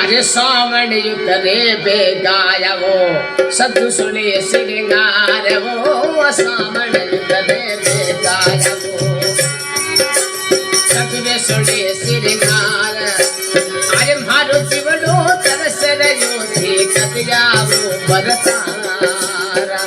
अरे सावन युक्त रे बेगाया वो सद्दु सुने श्रृंगार वो सावन युक्त रे बेगाया वो सद्दु सुने श्रृंगार अरे मारुति बड़ो तरस रयो थी कतिया वो बरतारा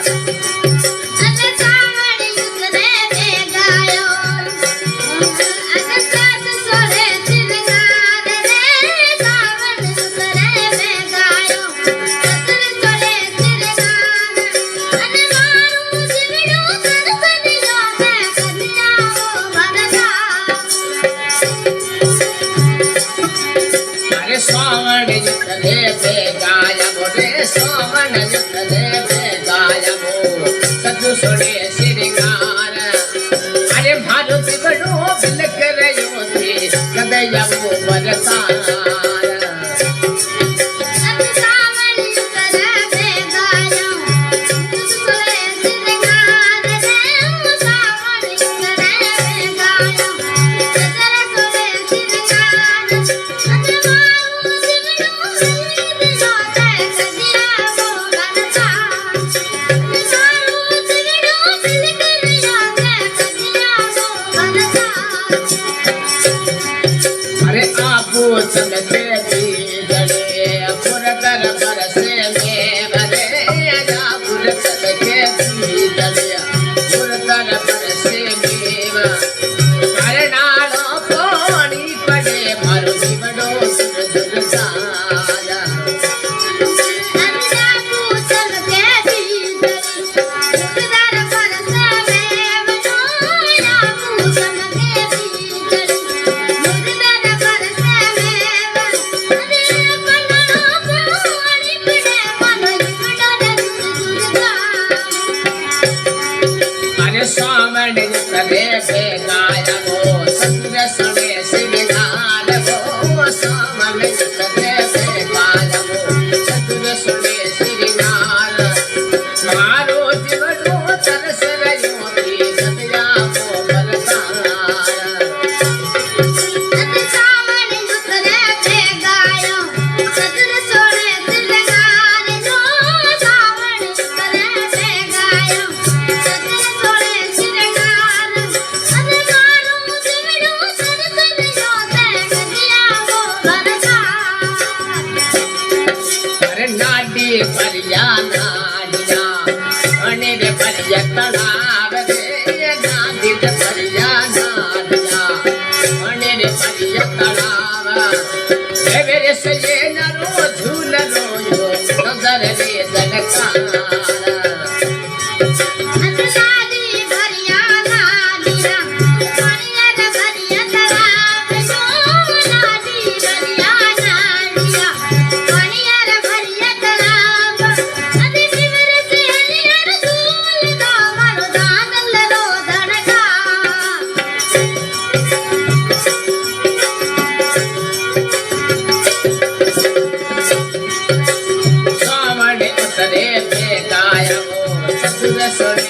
सावन युक्त देवे गायबो रे सावन युक्त देवे गायबो सद्दु सुने श्रृंगार अरे मारुति बड़ो बिलक रयो थी कदया वो बरसार चलते जड़े पुरतर बरसे में भरे आजा पुरतर के जड़े पुरतर बरसे में करनाड़ो पानी पड़े मारो जीवनो सुरदुर साजा सावन युक्त देवे गायबो सद्दु सुने श्रृंगार वो सावन युक्त देवे गायबो सद्दु सुने श्रृंगार मारो जीवनो तरस रयो थी कतिया वो बरसार परिया नाडिया अने रे परिया तड़ाव रे नादी रे परिया नाडिया अने रे परिया तड़ाव रे मेरे से ये नरो झूल रोयो नजर रे दलकारा That's